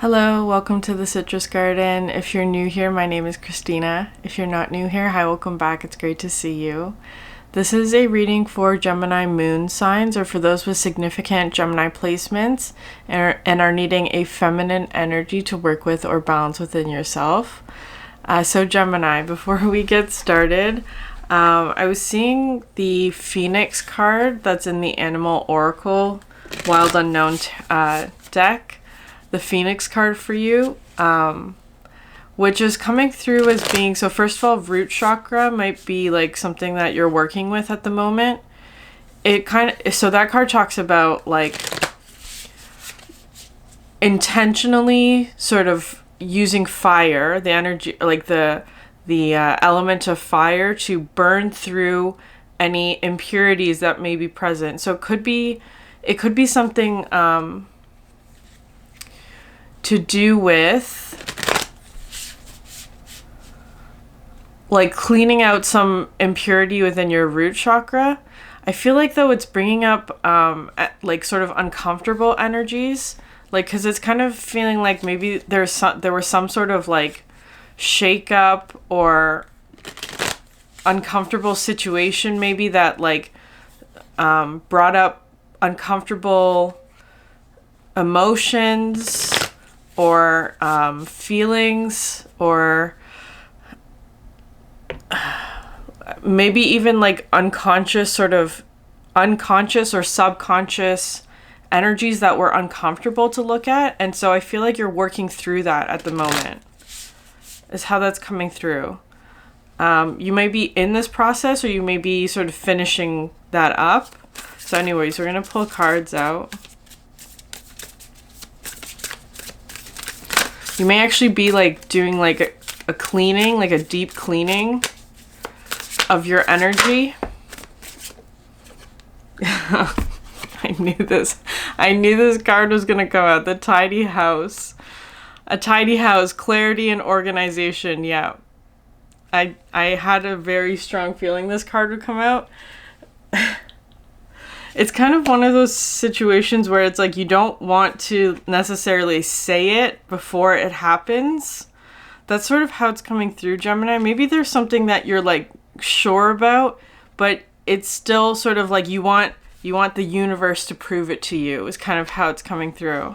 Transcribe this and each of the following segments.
Hello, welcome to the Citrus Garden. If you're new here, my name is Christina. If you're not new here, hi, welcome back. It's great to see you. This is a reading for Gemini moon signs, or for those with significant Gemini placements and are needing a feminine energy to work with or balance within yourself. So Gemini, before we get started, I was seeing the Phoenix card that's in the Animal Oracle Wild Unknown deck. The Phoenix card for you, which is coming through as being, so first of all, root chakra might be like something that you're working with at the moment. So that card talks about like intentionally sort of using fire, the energy, like the element of fire to burn through any impurities that may be present. So it could be something to do with like cleaning out some impurity within your root chakra. I feel like though it's bringing up like sort of uncomfortable energies, like because it's kind of feeling like maybe there was some sort of like shake up or uncomfortable situation maybe that like brought up uncomfortable emotions or feelings, or maybe even like unconscious or subconscious energies that were uncomfortable to look at. And so I feel like you're working through that at the moment, is how that's coming through. You may be in this process, or you may be sort of finishing that up. So anyways, we're going to pull cards out. You may actually be like doing like a cleaning, like a deep cleaning of your energy. I knew this card was going to come out. The tidy house. A tidy house, clarity and organization. Yeah. I had a very strong feeling this card would come out. It's kind of one of those situations where it's like you don't want to necessarily say it before it happens. That's sort of how it's coming through, Gemini. Maybe there's something that you're like sure about, but it's still sort of like you want the universe to prove it to you, is kind of how it's coming through.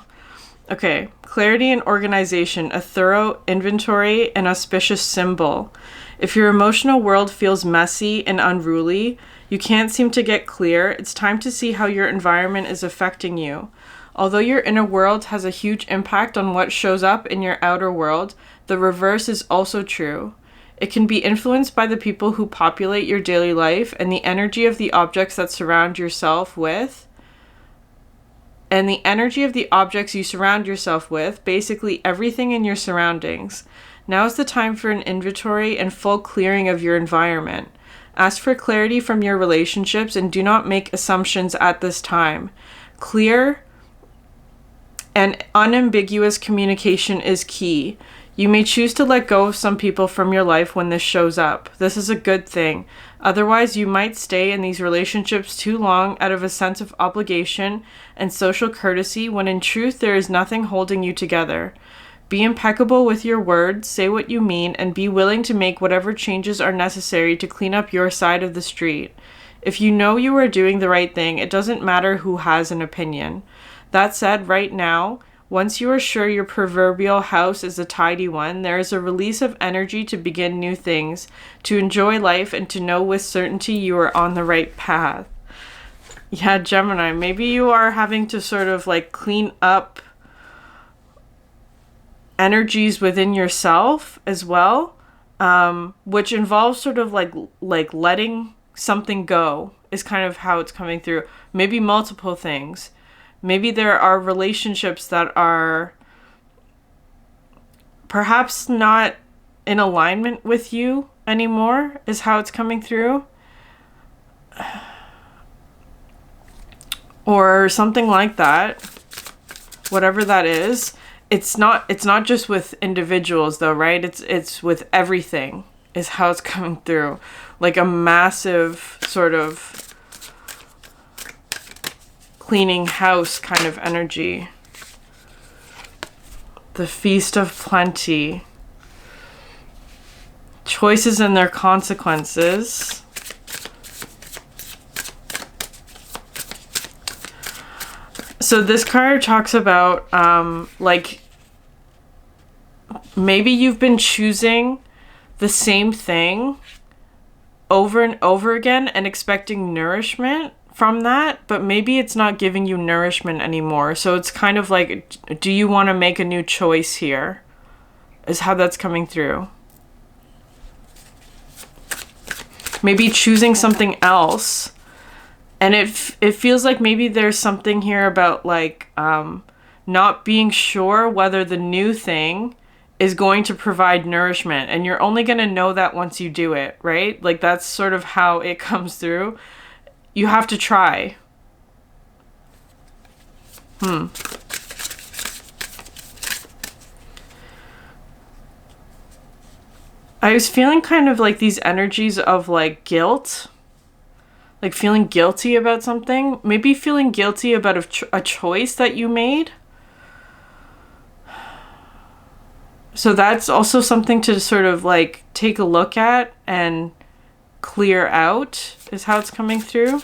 Okay, clarity and organization, a thorough inventory, an auspicious symbol. If your emotional world feels messy and unruly, you can't seem to get clear, it's time to see how your environment is affecting you. Although your inner world has a huge impact on what shows up in your outer world, the reverse is also true. It can be influenced by the people who populate your daily life and the energy of the objects that surround yourself with. And the energy of the objects you surround yourself with, basically everything in your surroundings. Now is the time for an inventory and full clearing of your environment. Ask for clarity from your relationships and do not make assumptions at this time. Clear and unambiguous communication is key. You may choose to let go of some people from your life when this shows up. This is a good thing. Otherwise, you might stay in these relationships too long out of a sense of obligation and social courtesy when in truth there is nothing holding you together. Be impeccable with your words, say what you mean, and be willing to make whatever changes are necessary to clean up your side of the street. If you know you are doing the right thing, it doesn't matter who has an opinion. That said, right now, once you are sure your proverbial house is a tidy one, there is a release of energy to begin new things, to enjoy life, and to know with certainty you are on the right path. Yeah, Gemini, maybe you are having to sort of like clean up energies within yourself as well, which involves sort of like letting something go, is kind of how it's coming through. Maybe multiple things. Maybe there are relationships that are perhaps not in alignment with you anymore, is how it's coming through. Or something like that. Whatever that is. It's not just with individuals though, right? It's with everything, is how it's coming through. Like a massive sort of cleaning house kind of energy. The Feast of Plenty. Choices and their consequences. So this card talks about, like, maybe you've been choosing the same thing over and over again and expecting nourishment from that, but maybe it's not giving you nourishment anymore. So it's kind of like, do you want to make a new choice here? Is how that's coming through. Maybe choosing something else. And it feels like maybe there's something here about like not being sure whether the new thing is going to provide nourishment. And you're only going to know that once you do it, right? Like that's sort of how it comes through. You have to try. I was feeling kind of like these energies of like guilt. Like feeling guilty about something. Maybe feeling guilty about a choice that you made. So that's also something to sort of like take a look at and clear out is how it's coming through.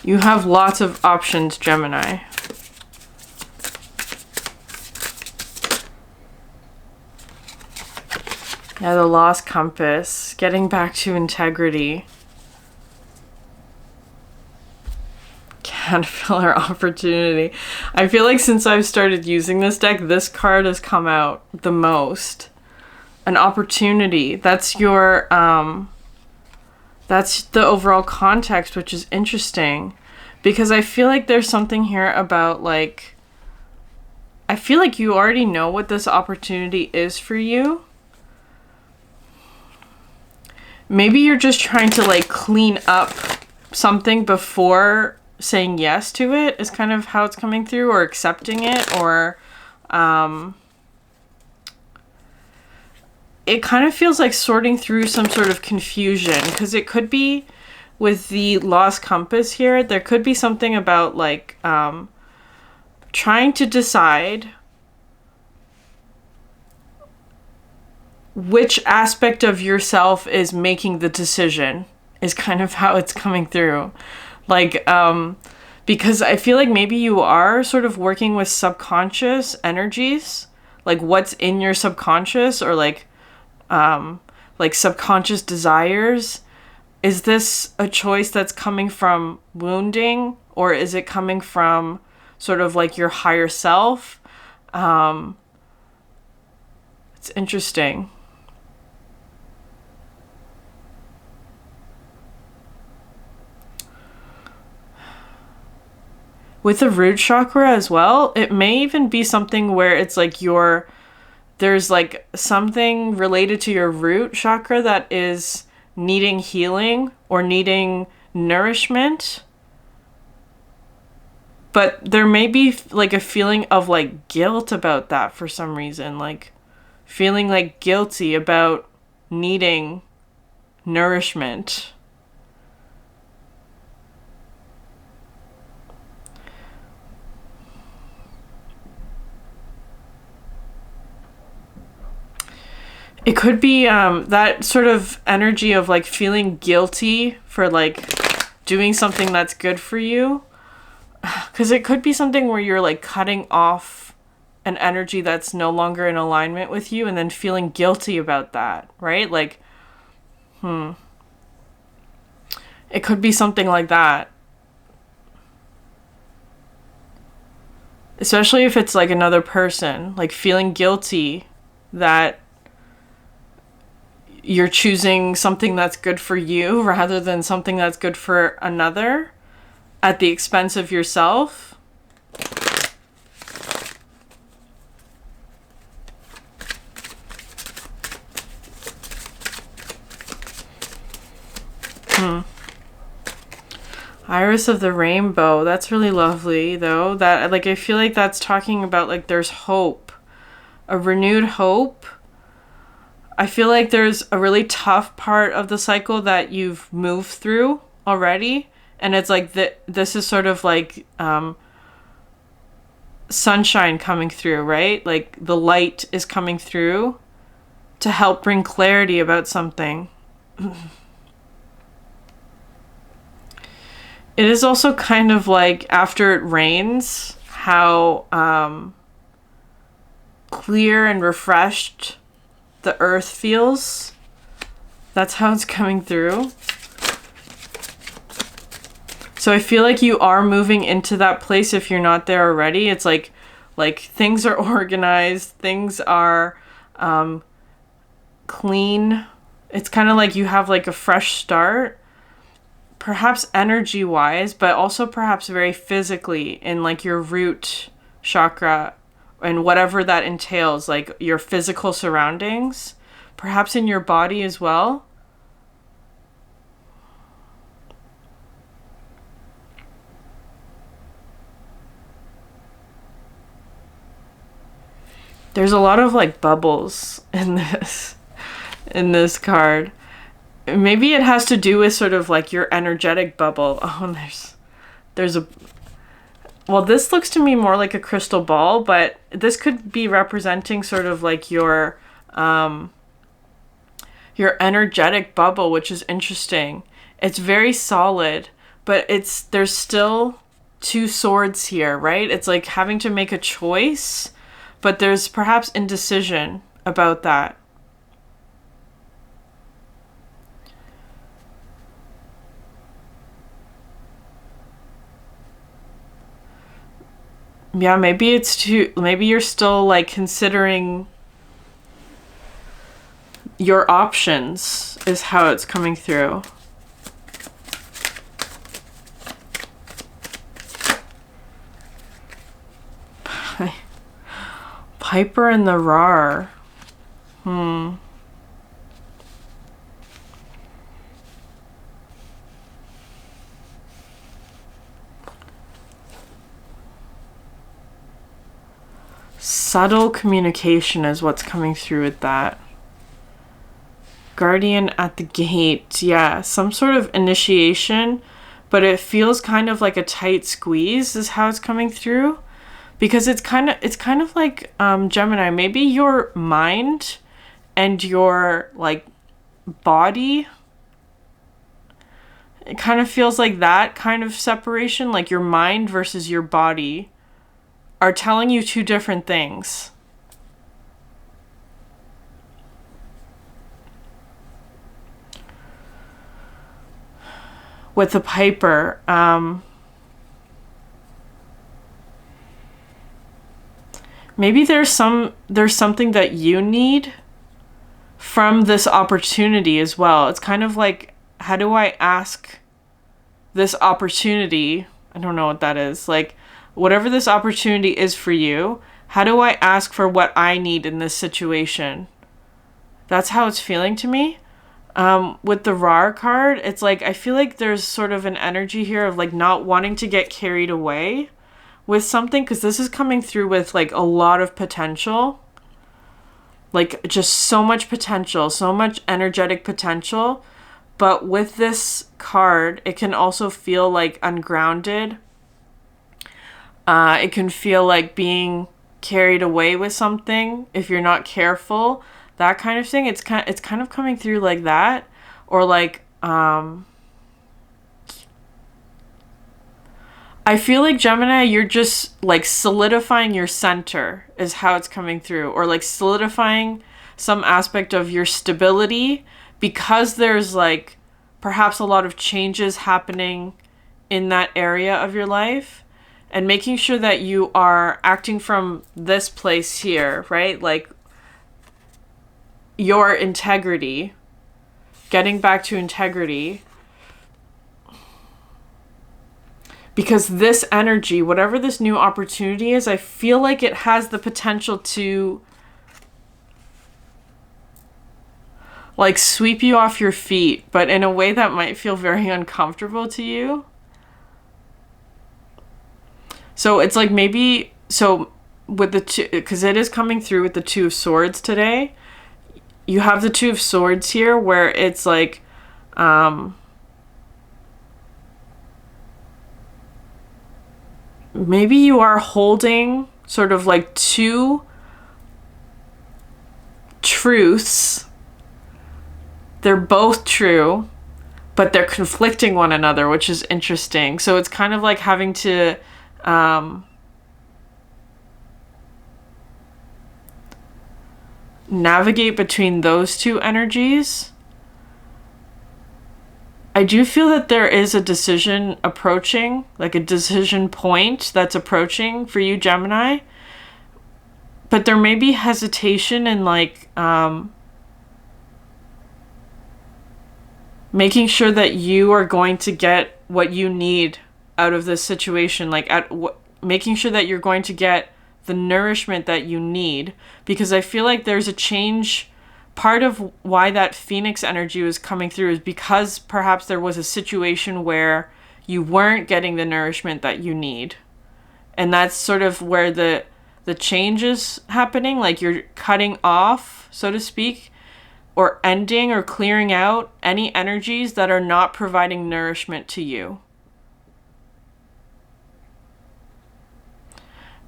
You have lots of options, Gemini. Yeah, the lost compass, getting back to integrity. Caterpillar opportunity. I feel like since I've started using this deck, this card has come out the most. An opportunity. That's your, that's the overall context, which is interesting. Because I feel like there's something here about like, I feel like you already know what this opportunity is for you. Maybe you're just trying to like clean up something before saying yes to it is kind of how it's coming through, or accepting it, or it kind of feels like sorting through some sort of confusion, because it could be with the lost compass here, there could be something about like trying to decide which aspect of yourself is making the decision is kind of how it's coming through. Like, because I feel like maybe you are sort of working with subconscious energies, like what's in your subconscious, or like subconscious desires. Is this a choice that's coming from wounding, or is it coming from sort of like your higher self? It's interesting. With the root chakra as well, it may even be something where it's like there's like something related to your root chakra that is needing healing or needing nourishment. But there may be like a feeling of like guilt about that for some reason, like feeling like guilty about needing nourishment. It could be that sort of energy of like feeling guilty for like doing something that's good for you. Because it could be something where you're like cutting off an energy that's no longer in alignment with you and then feeling guilty about that, right? Like, it could be something like that. Especially if it's like another person, like feeling guilty that you're choosing something that's good for you rather than something that's good for another at the expense of yourself. Iris of the Rainbow. That's really lovely though. That like I feel like that's talking about like there's hope. A renewed hope. I feel like there's a really tough part of the cycle that you've moved through already. And it's like this is sort of like sunshine coming through, right? Like the light is coming through to help bring clarity about something. It is also kind of like after it rains, how clear and refreshed the earth feels. That's how it's coming through. So I feel like you are moving into that place if you're not there already. It's like things are organized, things are clean. It's kind of like you have like a fresh start, perhaps energy wise, but also perhaps very physically in like your root chakra and whatever that entails, like your physical surroundings, perhaps in your body as well. There's a lot of like bubbles in this card. Maybe it has to do with sort of like your energetic bubble. Oh, there's a, well, this looks to me more like a crystal ball, but this could be representing sort of like your energetic bubble, which is interesting. It's very solid, but there's still two swords here, right? It's like having to make a choice, but there's perhaps indecision about that. Yeah, maybe maybe you're still like considering your options is how it's coming through. Piper and the Rar. Subtle communication is what's coming through with that. Guardian at the gate. Yeah, some sort of initiation, but it feels kind of like a tight squeeze is how it's coming through. Because it's kind of like Gemini, maybe your mind and your like body, it kind of feels like that kind of separation, like your mind versus your body are telling you two different things. With the Piper, maybe there's something that you need from this opportunity as well. It's kind of like, how do I ask this opportunity? I don't know what that is. Like, whatever this opportunity is for you, how do I ask for what I need in this situation? That's how it's feeling to me. With the Rar card, it's like, I feel like there's sort of an energy here of like not wanting to get carried away with something, because this is coming through with like a lot of potential, like just so much potential, so much energetic potential. But with this card, it can also feel like ungrounded. It can feel like being carried away with something if you're not careful, that kind of thing. It's kind of coming through like that, or like I feel like Gemini, you're just like solidifying your center is how it's coming through, or like solidifying some aspect of your stability, because there's like perhaps a lot of changes happening in that area of your life, and making sure that you are acting from this place here, right? Like your integrity, getting back to integrity. Because this energy, whatever this new opportunity is, I feel like it has the potential to like sweep you off your feet, but in a way that might feel very uncomfortable to you. So it's like maybe, so with the two, because it is coming through with the Two of Swords today, you have the Two of Swords here, where it's like, maybe you are holding sort of like two truths. They're both true, but they're conflicting one another, which is interesting. So it's kind of like having to navigate between those two energies. I do feel that there is a decision approaching, like a decision point that's approaching for you, Gemini. But there may be hesitation in like making sure that you are going to get what you need out of this situation, like making sure that you're going to get the nourishment that you need, because I feel like there's a change. Part of why that Phoenix energy was coming through is because perhaps there was a situation where you weren't getting the nourishment that you need. And that's sort of where the change is happening, like you're cutting off, so to speak, or ending or clearing out any energies that are not providing nourishment to you.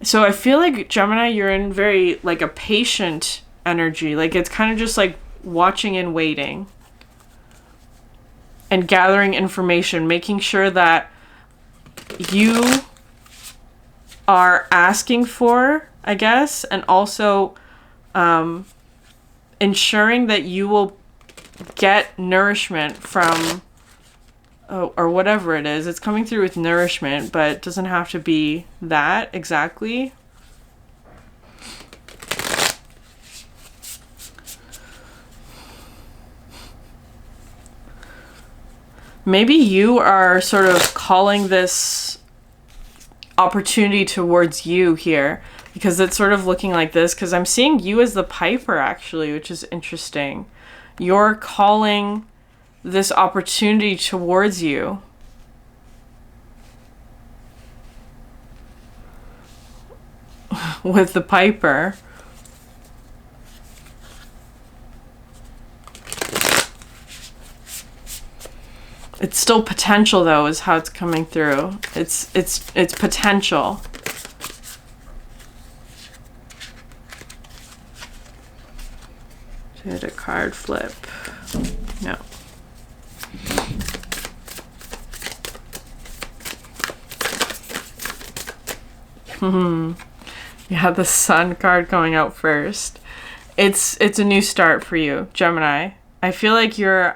So I feel like, Gemini, you're in very like a patient energy. Like it's kind of just like watching and waiting and gathering information, making sure that you are asking for, I guess, and also ensuring that you will get nourishment from, or whatever it is. It's coming through with nourishment, but it doesn't have to be that exactly. Maybe you are sort of calling this opportunity towards you here, because it's sort of looking like this, because I'm seeing you as the piper actually, which is interesting. You're calling this opportunity towards you. With the piper. It's still potential though, is how it's coming through. It's potential. Did a card flip? No. You have the Sun card going out first. It's a new start for you, Gemini. I feel like you're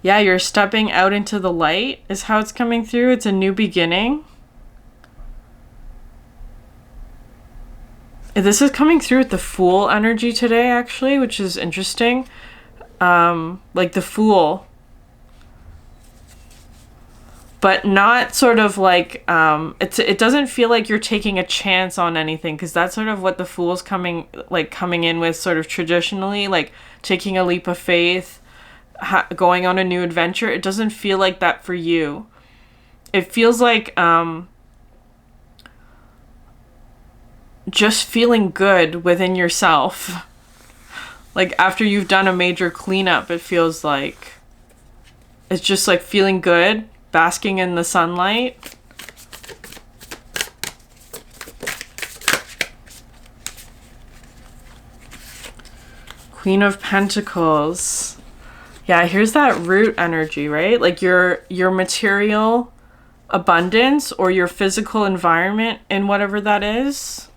yeah, you're stepping out into the light is how it's coming through. It's a new beginning. This is coming through with the Fool energy today, actually, which is interesting. Like the Fool. But not sort of like, it doesn't feel like you're taking a chance on anything, because that's sort of what the Fool's coming in with sort of traditionally, like taking a leap of faith, going on a new adventure. It doesn't feel like that for you. It feels like just feeling good within yourself. Like after you've done a major cleanup, it feels like it's just like feeling good, basking in the sunlight. Queen of Pentacles. Yeah, here's that root energy, right? Like your material abundance or your physical environment in whatever that is.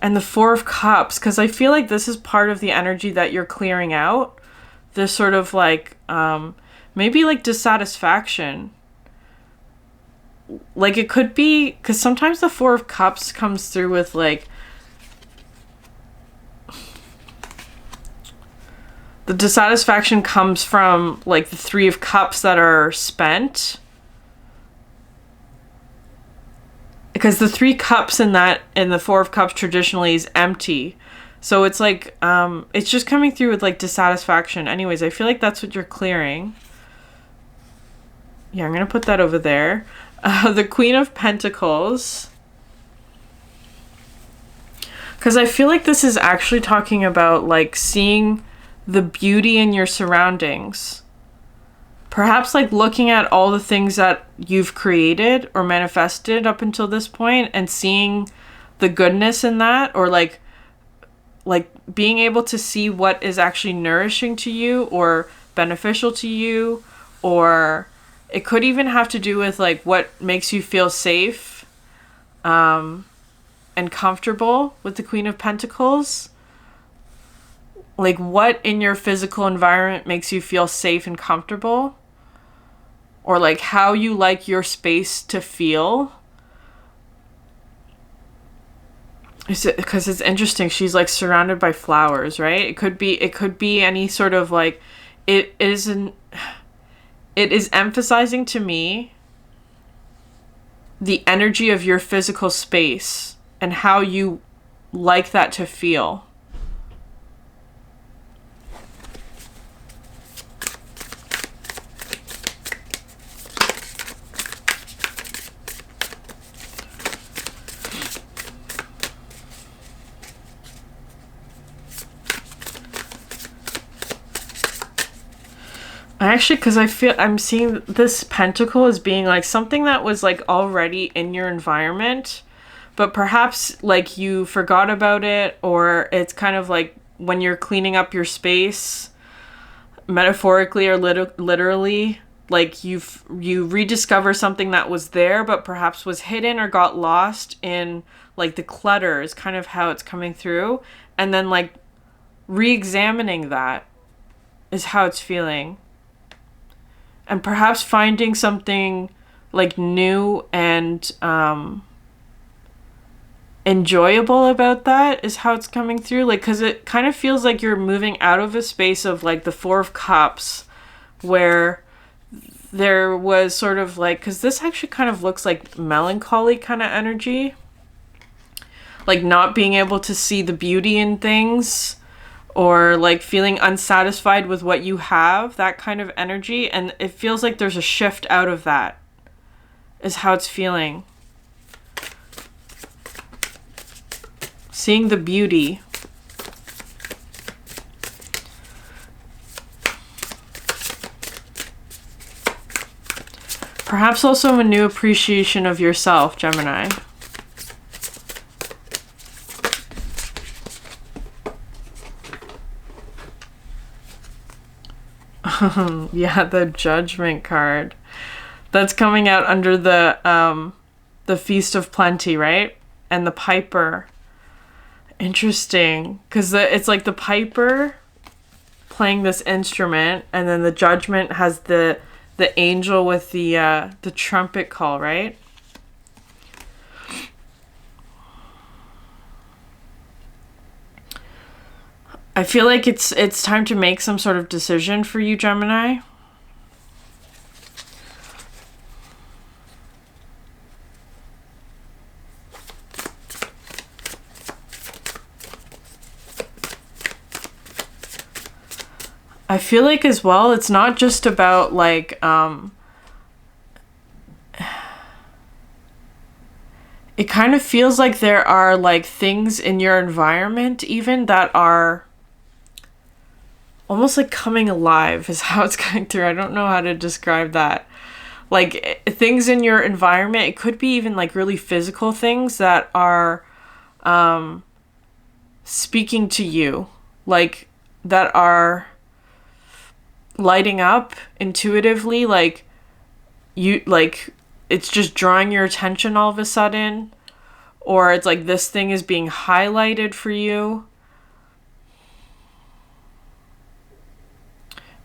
And the Four of Cups, because I feel like this is part of the energy that you're clearing out. This sort of like, maybe like dissatisfaction. Like it could be, because sometimes the Four of Cups comes through with like, the dissatisfaction comes from like the Three of Cups that are spent. Because the Three Cups in the Four of Cups traditionally is empty. So it's like, it's just coming through with like dissatisfaction. Anyways, I feel like that's what you're clearing. Yeah, I'm going to put that over there. The Queen of Pentacles. Because I feel like this is actually talking about like seeing the beauty in your surroundings. Perhaps like looking at all the things that you've created or manifested up until this point and seeing the goodness in that, or like being able to see what is actually nourishing to you or beneficial to you, or it could even have to do with like what makes you feel safe and comfortable with the Queen of Pentacles. Like what in your physical environment makes you feel safe and comfortable, or like how you like your space to feel. Because it's interesting, she's like surrounded by flowers, right? It could be any sort of like, it is emphasizing to me the energy of your physical space and how you like that to feel. Actually, because I'm seeing this pentacle as being like something that was like already in your environment, but perhaps like you forgot about it, or it's kind of like when you're cleaning up your space, metaphorically or literally, like you rediscover something that was there, but perhaps was hidden or got lost in like the clutter is kind of how it's coming through. And then like re-examining that is how it's feeling. And perhaps finding something like new and enjoyable about that is how it's coming through. Like, because it kind of feels like you're moving out of a space of like the Four of Cups, where there was sort of like, because this actually kind of looks like melancholy kind of energy. Like not being able to see the beauty in things, or like feeling unsatisfied with what you have, that kind of energy. And it feels like there's a shift out of that, is how it's feeling. Seeing the beauty. Perhaps also a new appreciation of yourself, Gemini. Yeah, the Judgment card. That's coming out under the Feast of Plenty, right? And the Piper. Interesting. Because it's like the Piper playing this instrument, and then the Judgment has the angel with the trumpet call, right? I feel like it's time to make some sort of decision for you, Gemini. I feel like as well, it's not just about like it kind of feels like there are like things in your environment even that are almost like coming alive, is how it's going through. I don't know how to describe that. Like things in your environment, it could be even like really physical things that are speaking to you, like that are lighting up intuitively, like you, like it's just drawing your attention all of a sudden, or it's like this thing is being highlighted for you.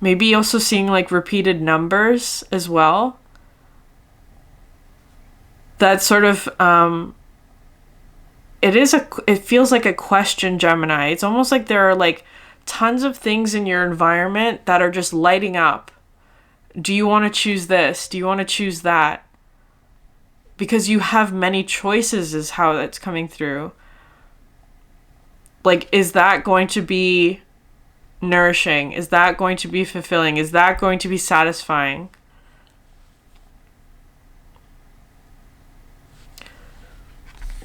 Maybe also seeing like repeated numbers as well. That's sort of it feels like a question, Gemini. It's almost like there are like tons of things in your environment that are just lighting up. Do you want to choose this? Do you want to choose that? Because you have many choices is how that's coming through. Like, is that going to be nourishing? Is that going to be fulfilling? Is that going to be satisfying?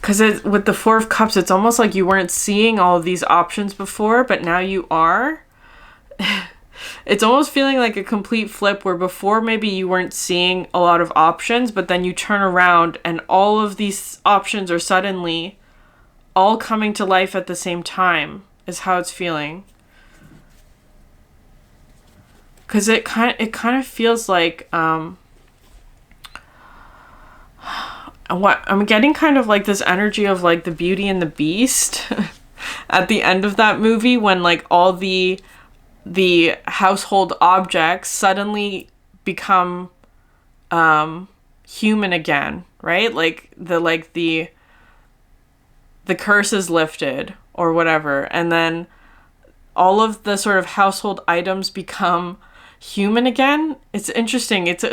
because with the Four of Cups, it's almost like you weren't seeing all of these options before, but now you are. It's almost feeling like a complete flip where before maybe you weren't seeing a lot of options, but then you turn around and all of these options are suddenly all coming to life at the same time, is how it's feeling. Because it kind of feels like what I'm getting kind of like this energy of like the Beauty and the Beast at the end of that movie, when like all the household objects suddenly become human again, right? Like the curse is lifted or whatever, and then all of the sort of household items become human again. It's interesting. It's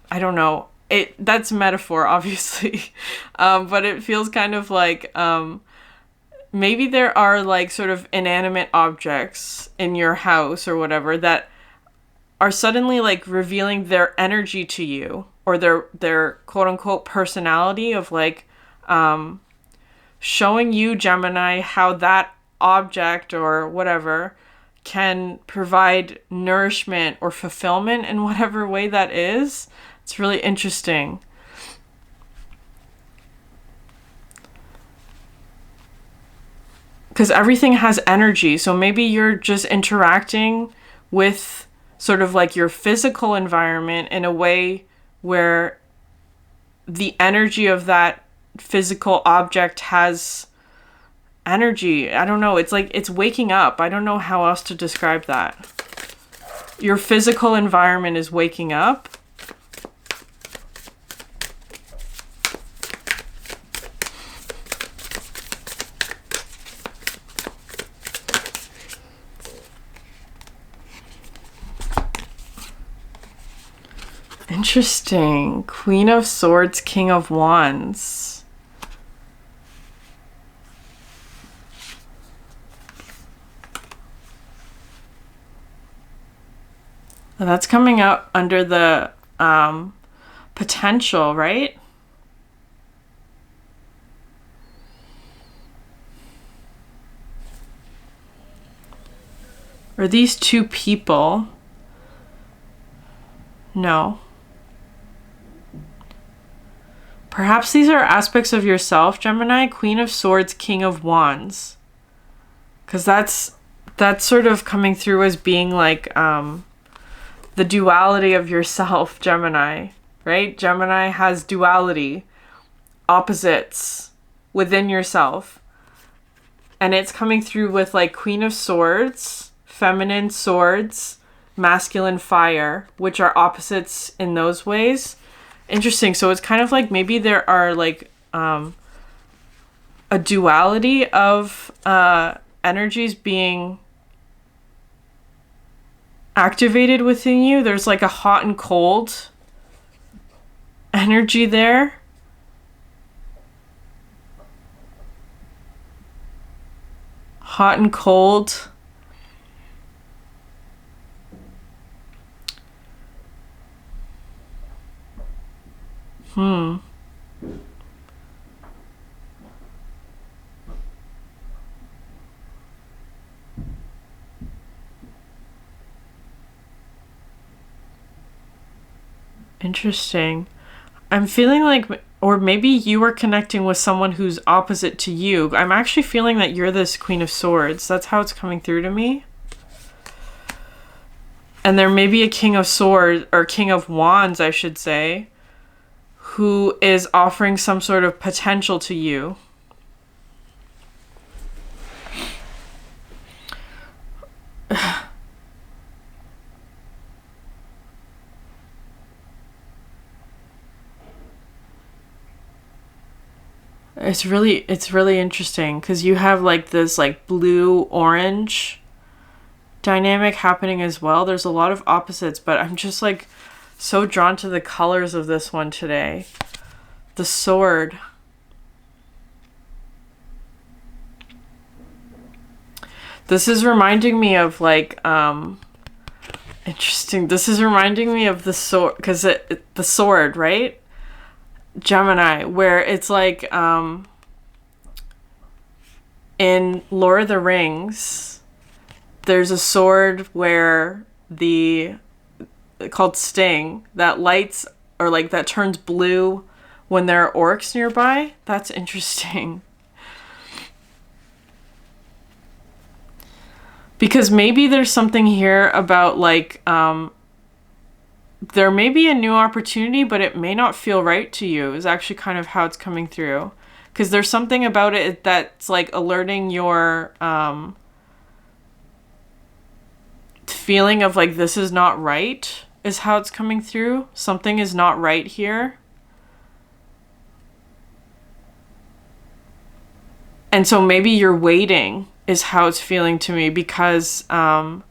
I don't know. That's metaphor, obviously. But it feels kind of like maybe there are like sort of inanimate objects in your house or whatever that are suddenly like revealing their energy to you, or their quote unquote personality of like showing you, Gemini, how that object or whatever can provide nourishment or fulfillment in whatever way that is. It's really interesting. Because everything has energy. So maybe you're just interacting with sort of like your physical environment in a way where the energy of that physical object has energy. I don't know. It's like it's waking up. I don't know how else to describe that. Your physical environment is waking up. Interesting. Queen of Swords, King of Wands. That's coming out under the potential, right? Are these two people? No. Perhaps these are aspects of yourself, Gemini. Queen of Swords, King of Wands. Because that's sort of coming through as being like the duality of yourself, Gemini, right? Gemini has duality, opposites within yourself. And it's coming through with like Queen of Swords, feminine swords, masculine fire, which are opposites in those ways. Interesting. So it's kind of like maybe there are like a duality of energies being activated within you. There's like a hot and cold energy there. Hot and cold. Interesting. I'm feeling like, or maybe you are connecting with someone who's opposite to you. I'm actually feeling that you're this Queen of Swords. That's how it's coming through to me. And there may be a King of Swords, or King of Wands, I should say, who is offering some sort of potential to you. It's really interesting because you have like this like blue orange dynamic happening as well. There's a lot of opposites, but I'm just like so drawn to the colors of this one today. The sword. This is reminding me of like interesting. This is reminding me of the sword, because the sword, right? Gemini, where it's like in Lord of the Rings, there's a sword where called Sting, that lights, or like that turns blue when there are orcs nearby. That's interesting. Because maybe there's something here about like, there may be a new opportunity, but it may not feel right to you, is actually kind of how it's coming through. Because there's something about it that's like alerting your feeling of like, this is not right, is how it's coming through. Something is not right here. And so maybe you're waiting, is how it's feeling to me, because I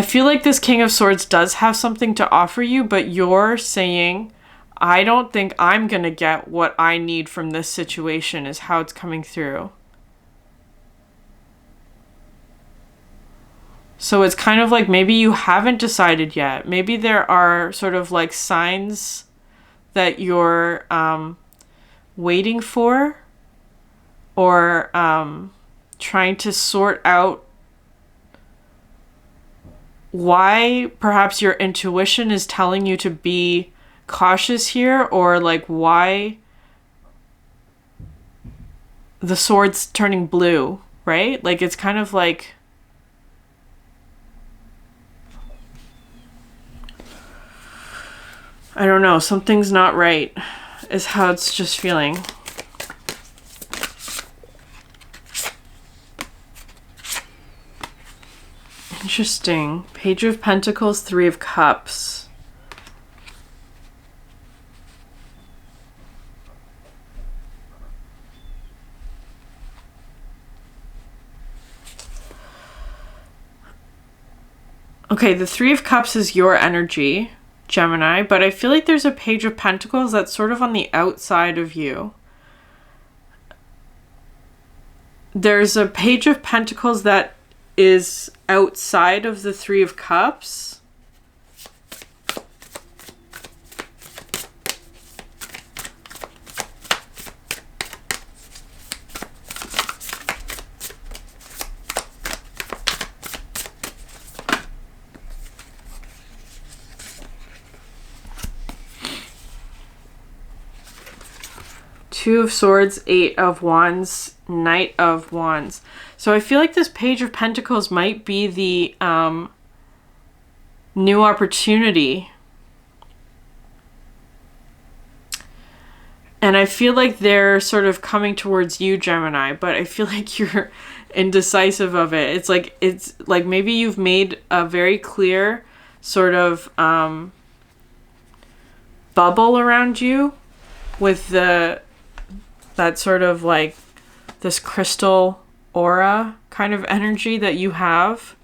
feel like this King of Swords does have something to offer you, but you're saying, I don't think I'm going to get what I need from this situation, is how it's coming through. So it's kind of like maybe you haven't decided yet. Maybe there are sort of like signs that you're waiting for, or trying to sort out why perhaps your intuition is telling you to be cautious here, or like why the sword's turning blue, right? Like it's kind of like, I don't know, something's not right, is how it's just feeling. Interesting. Page of Pentacles, Three of Cups. Okay, the Three of Cups is your energy, Gemini, but I feel like there's a Page of Pentacles that's sort of on the outside of you. There's a Page of Pentacles that is outside of the Three of Cups. Two of Swords, Eight of Wands, Knight of Wands. So I feel like this Page of Pentacles might be the new opportunity. And I feel like they're sort of coming towards you, Gemini, but I feel like you're indecisive of it. It's like maybe you've made a very clear sort of bubble around you with that sort of like this crystal aura kind of energy that you have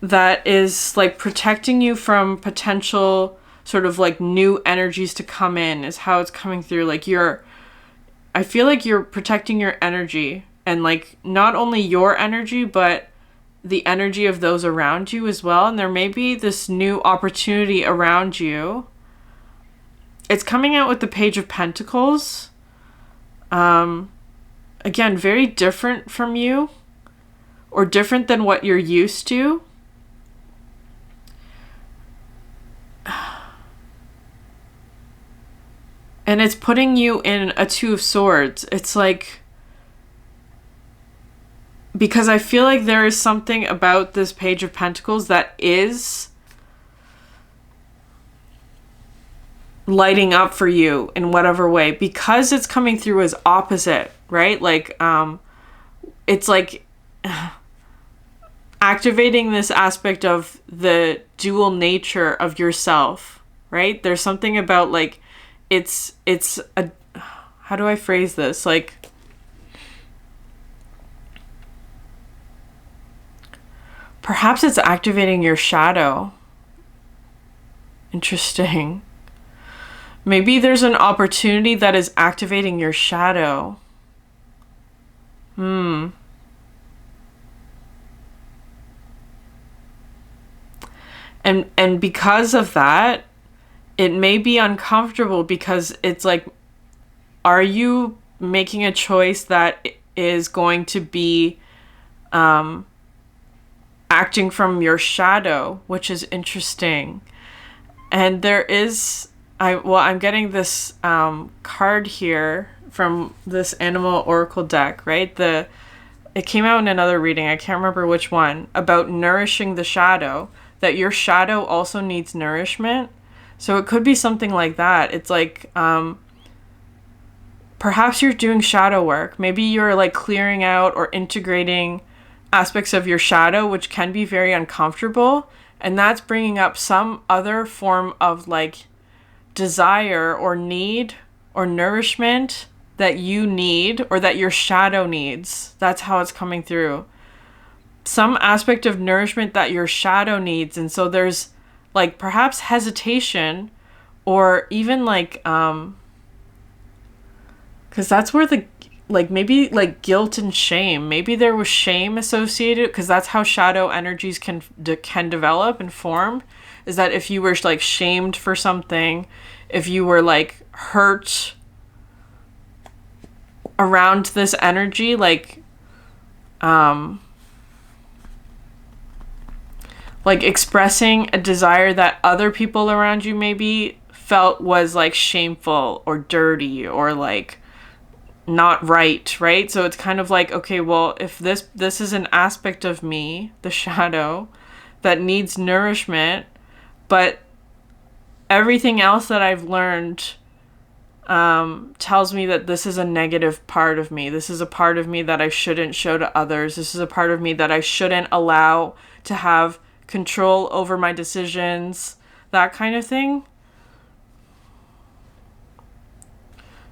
that is like protecting you from potential sort of like new energies to come in, is how it's coming through. Like I feel like you're protecting your energy, and like not only your energy, but the energy of those around you as well. And there may be this new opportunity around you. It's coming out with the Page of Pentacles. Again, very different from you, or different than what you're used to. And it's putting you in a Two of Swords. It's like, because I feel like there is something about this Page of Pentacles that is lighting up for you in whatever way, because it's coming through as opposite, right? Like, it's like activating this aspect of the dual nature of yourself, right? There's something about like, it's a, how do I phrase this? Like, perhaps it's activating your shadow. Interesting. Maybe there's an opportunity that is activating your shadow. And because of that, it may be uncomfortable, because it's like are you making a choice that is going to be acting from your shadow, which is interesting. And there is, I'm getting this card here from this Animal Oracle deck, right? It came out in another reading, I can't remember which one, about nourishing the shadow, that your shadow also needs nourishment. So it could be something like that. It's like, perhaps you're doing shadow work. Maybe you're like clearing out or integrating aspects of your shadow, which can be very uncomfortable. And that's bringing up some other form of like desire or need or nourishment that you need or that your shadow needs. That's how it's coming through. Some aspect of nourishment that your shadow needs. And so there's like perhaps hesitation or even like, because that's where the, like maybe like guilt and shame. Maybe there was shame associated, because that's how shadow energies can develop and form. Is that if you were like shamed for something, if you were like hurt around this energy, like expressing a desire that other people around you maybe felt was like shameful or dirty or like not right? So it's kind of like, okay, well, if this is an aspect of me, the shadow, that needs nourishment, but everything else that I've learned tells me that this is a negative part of me. This is a part of me that I shouldn't show to others. This is a part of me that I shouldn't allow to have control over my decisions, that kind of thing.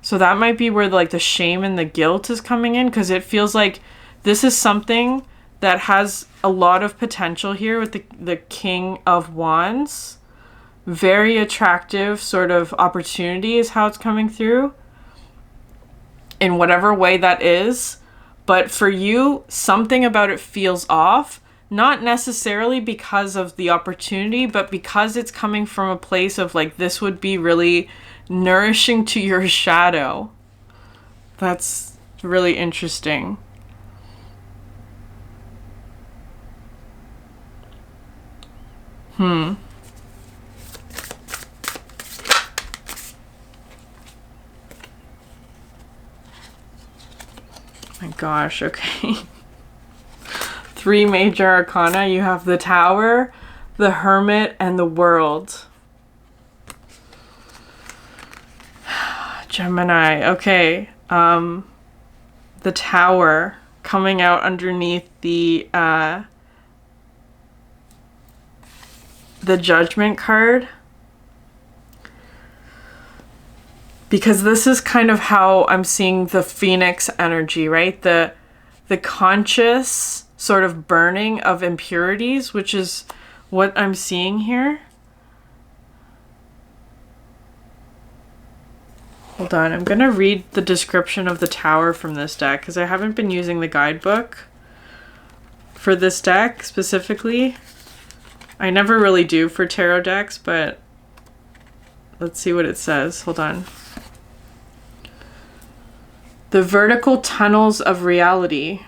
So that might be where like the shame and the guilt is coming in, because it feels like this is something that has a lot of potential here with the King of Wands. Very attractive sort of opportunity is how it's coming through, in whatever way that is. But for you, something about it feels off, not necessarily because of the opportunity, but because it's coming from a place of like, this would be really nourishing to your shadow. That's really interesting. My gosh, okay. 3 major arcana. You have the Tower, the Hermit, and the World. Gemini, okay. The Tower coming out underneath the Judgment card. Because this is kind of how I'm seeing the Phoenix energy, right? The conscious sort of burning of impurities, which is what I'm seeing here. Hold on, I'm going to read the description of the Tower from this deck, because I haven't been using the guidebook for this deck specifically. I never really do for tarot decks, but let's see what it says. Hold on. The vertical tunnels of reality.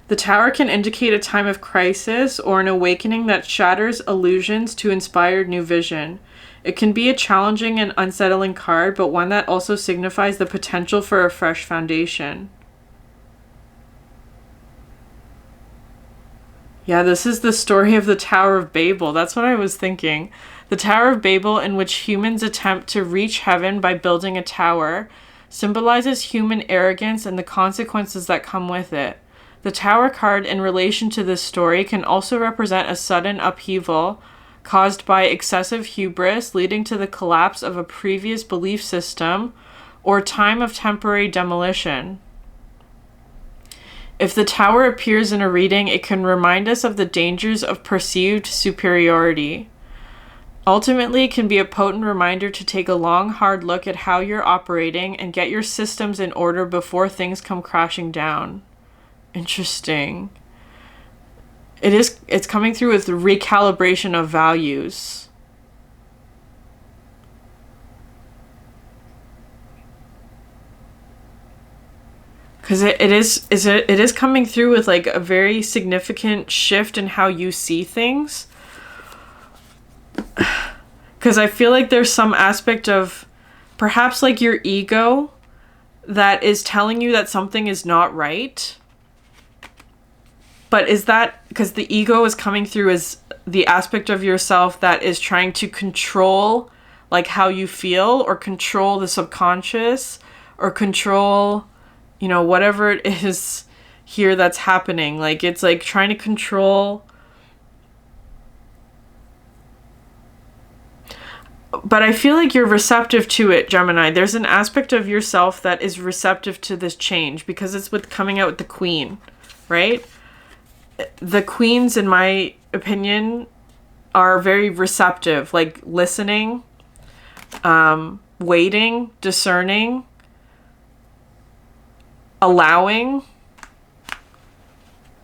The Tower can indicate a time of crisis or an awakening that shatters illusions to inspire new vision. It can be a challenging and unsettling card, but one that also signifies the potential for a fresh foundation. Yeah, this is the story of the Tower of Babel. That's what I was thinking. The Tower of Babel, in which humans attempt to reach heaven by building a tower, symbolizes human arrogance and the consequences that come with it. The Tower card in relation to this story can also represent a sudden upheaval caused by excessive hubris leading to the collapse of a previous belief system or time of temporary demolition. If the Tower appears in a reading, it can remind us of the dangers of perceived superiority. Ultimately, it can be a potent reminder to take a long, hard look at how you're operating and get your systems in order before things come crashing down. Interesting. It's coming through with the recalibration of values. Because it is coming through with like a very significant shift in how you see things. Because I feel like there's some aspect of perhaps like your ego that is telling you that something is not right. But is that because the ego is coming through as the aspect of yourself that is trying to control like how you feel, or control the subconscious, or control, you know, whatever it is here that's happening. Like it's like trying to control. But I feel like you're receptive to it, Gemini. There's an aspect of yourself that is receptive to this change because it's with coming out with the Queen, right? The queens, in my opinion, are very receptive, like listening, waiting, discerning, allowing.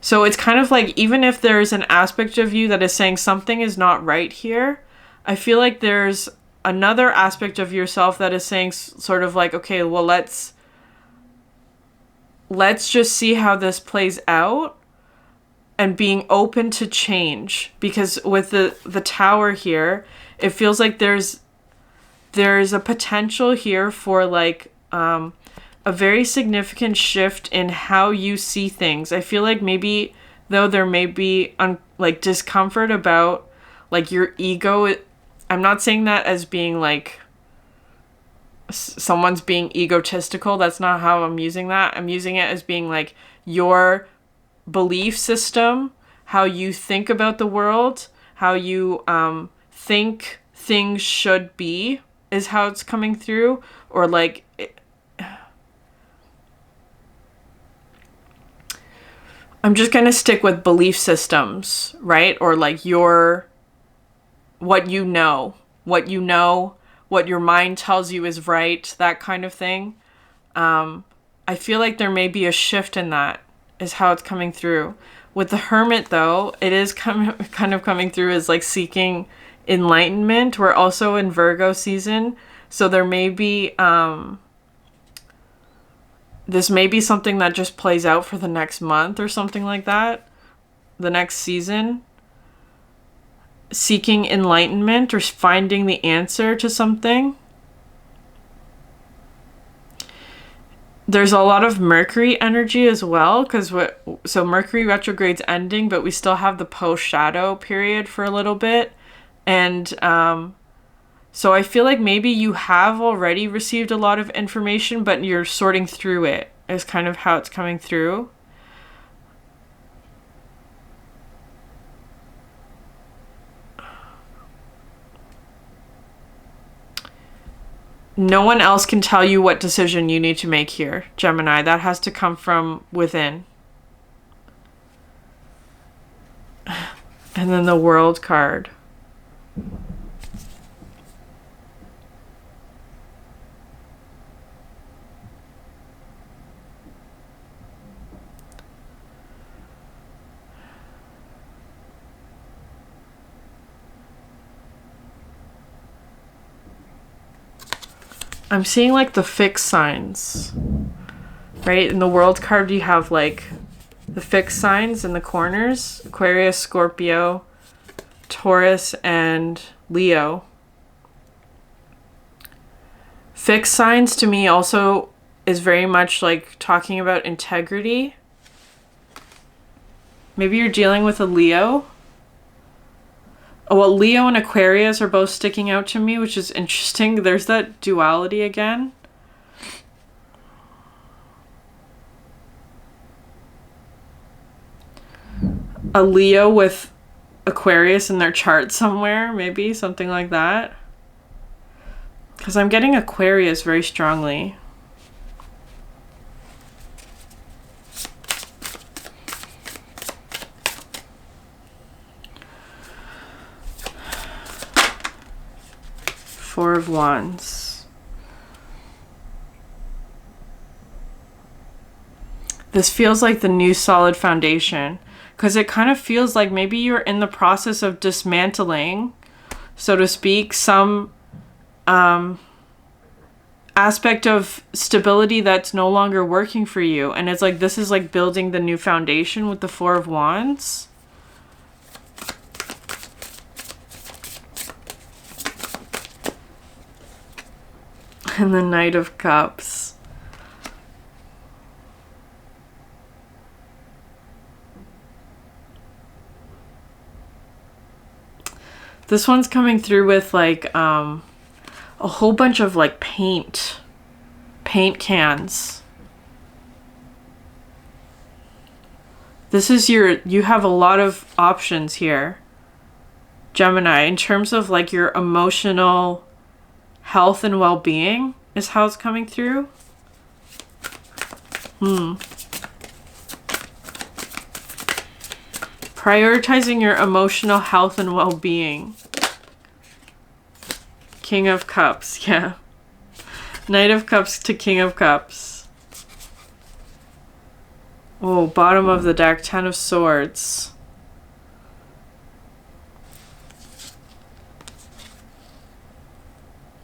So it's kind of like, even if there's an aspect of you that is saying something is not right here, I feel like there's another aspect of yourself that is saying sort of like, okay, well, let's just see how this plays out, and being open to change. Because with the tower here, it feels like there's a potential here for like a very significant shift in how you see things. I feel like maybe though there may be like discomfort about like your ego. I'm not saying that as being like someone's being egotistical. That's not how I'm using that. I'm using it as being like your belief system, how you think about the world, how you think things should be, is how it's coming through. Or like I'm just gonna stick with belief systems, right? Or like what you know, what your mind tells you is right, that kind of thing. I feel like there may be a shift in that, is how it's coming through. With the Hermit, though, it is kind of coming through as like seeking enlightenment. We're also in Virgo season, so there may be this may be something that just plays out for the next month or something like that, the next season. Seeking enlightenment or finding the answer to something. There's a lot of Mercury energy as well, because so Mercury retrograde's ending, but we still have the post-shadow period for a little bit. And so I feel like maybe you have already received a lot of information, but you're sorting through it, is kind of how it's coming through. No one else can tell you what decision you need to make here, Gemini. That has to come from within. And then the World card. I'm seeing like the fixed signs, right? In the World card, you have like the fixed signs in the corners: Aquarius, Scorpio, Taurus, and Leo. Fixed signs to me also is very much like talking about integrity. Maybe you're dealing with a Leo. Oh, well, Leo and Aquarius are both sticking out to me, which is interesting. There's that duality again. A Leo with Aquarius in their chart somewhere, maybe something like that. Because I'm getting Aquarius very strongly. Four of Wands. This feels like the new solid foundation, because it kind of feels like maybe you're in the process of dismantling, so to speak, some aspect of stability that's no longer working for you. And it's like, this is like building the new foundation with the Four of Wands. And the Knight of Cups. This one's coming through with like a whole bunch of like paint cans. This is you have a lot of options here, Gemini, in terms of like your emotional health and well-being is how it's coming through. Prioritizing your emotional health and well-being. King of Cups, yeah. Knight of Cups to King of Cups. Oh, bottom of the deck, Ten of Swords.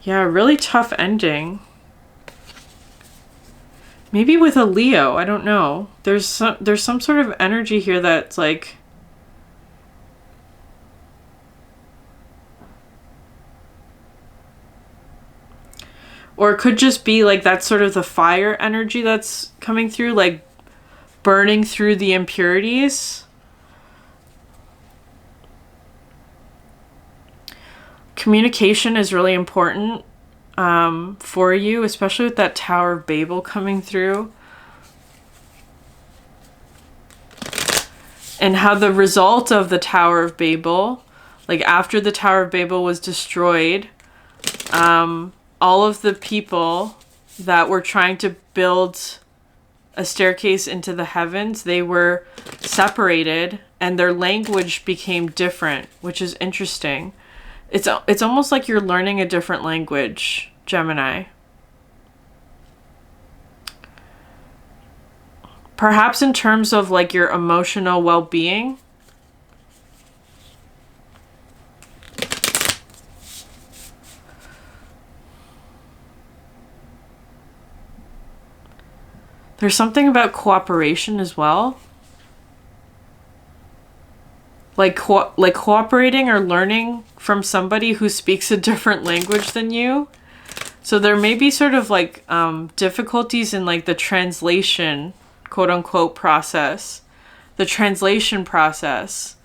Yeah, really tough ending. Maybe with a Leo, I don't know. There's some sort of energy here that's like, or it could just be like that's sort of the fire energy that's coming through, like burning through the impurities. Communication is really important for you, especially with that Tower of Babel coming through. And how the result of the Tower of Babel, like after the Tower of Babel was destroyed, all of the people that were trying to build a staircase into the heavens, they were separated and their language became different, which is interesting. It's almost like you're learning a different language, Gemini. Perhaps in terms of like your emotional well-being. There's something about cooperation as well. Like cooperating or learning from somebody who speaks a different language than you. So there may be sort of like difficulties in like the translation, quote unquote, process. The translation process.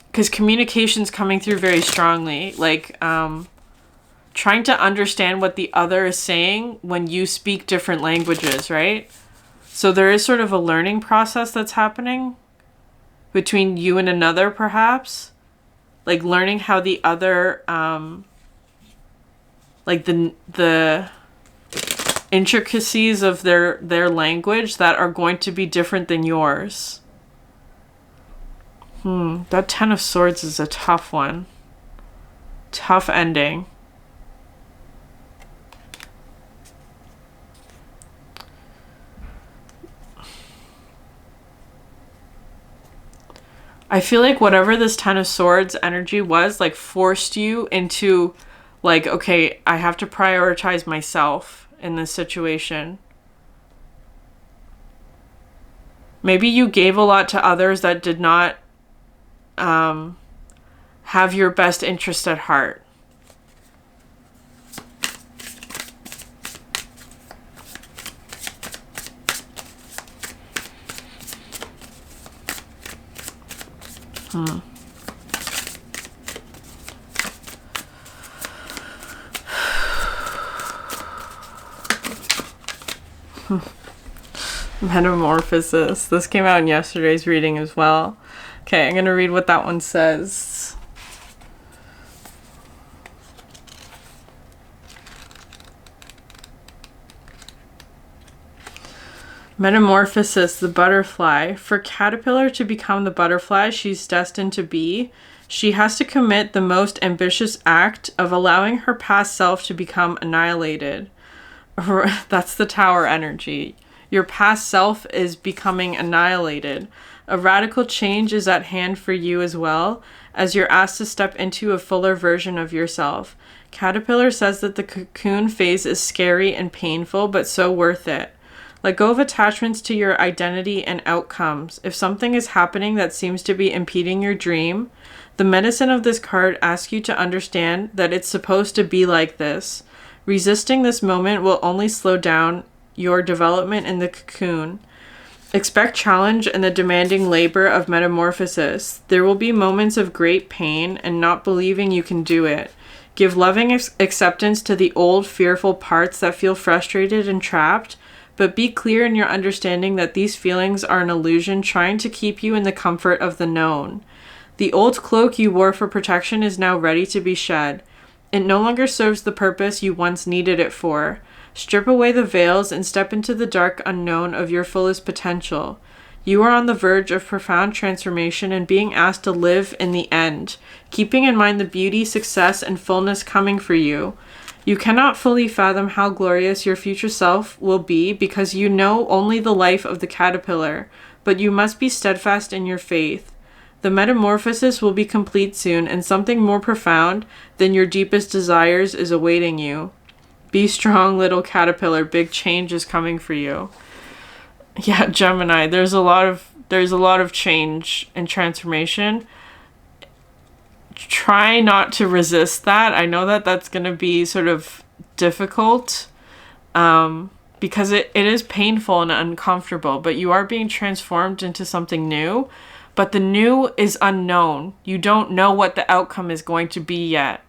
Because communication's coming through very strongly. Like trying to understand what the other is saying when you speak different languages, right? So there is sort of a learning process that's happening between you and another, perhaps. Like learning how the other, like the intricacies of their language that are going to be different than yours. That Ten of Swords is a tough one. Tough ending. I feel like whatever this Ten of Swords energy was, like, forced you into, like, okay, I have to prioritize myself in this situation. Maybe you gave a lot to others that did not have your best interest at heart. Metamorphosis. This came out in yesterday's reading as well. Okay, I'm going to read what that one says. Metamorphosis, the butterfly. For Caterpillar to become the butterfly she's destined to be, she has to commit the most ambitious act of allowing her past self to become annihilated. That's the Tower energy. Your past self is becoming annihilated. A radical change is at hand for you as well, as you're asked to step into a fuller version of yourself. Caterpillar says that the cocoon phase is scary and painful, but so worth it. Let go of attachments to your identity and outcomes. If something is happening that seems to be impeding your dream, the medicine of this card asks you to understand that it's supposed to be like this. Resisting this moment will only slow down your development in the cocoon. Expect challenge and the demanding labor of metamorphosis. There will be moments of great pain and not believing you can do it. Give loving acceptance to the old, fearful parts that feel frustrated and trapped, but be clear in your understanding that these feelings are an illusion trying to keep you in the comfort of the known. The old cloak you wore for protection is now ready to be shed. It no longer serves the purpose you once needed it for. Strip away the veils and step into the dark unknown of your fullest potential. You are on the verge of profound transformation and being asked to live in the end, keeping in mind the beauty, success, and fullness coming for you. You cannot fully fathom how glorious your future self will be because you know only the life of the caterpillar, but you must be steadfast in your faith. The metamorphosis will be complete soon, and something more profound than your deepest desires is awaiting you. Be strong, little caterpillar. Big change is coming for you. Yeah, Gemini, there's a lot of change and transformation. Try not to resist that. I know that that's going to be sort of difficult because it is painful and uncomfortable, but you are being transformed into something new. But the new is unknown. You don't know what the outcome is going to be yet.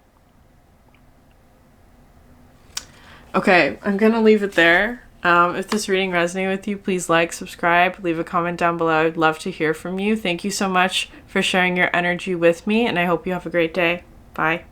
Okay, I'm going to leave it there. If this reading resonated with you, please like, subscribe, leave a comment down below. I'd love to hear from you. Thank you so much for sharing your energy with me, and I hope you have a great day. Bye.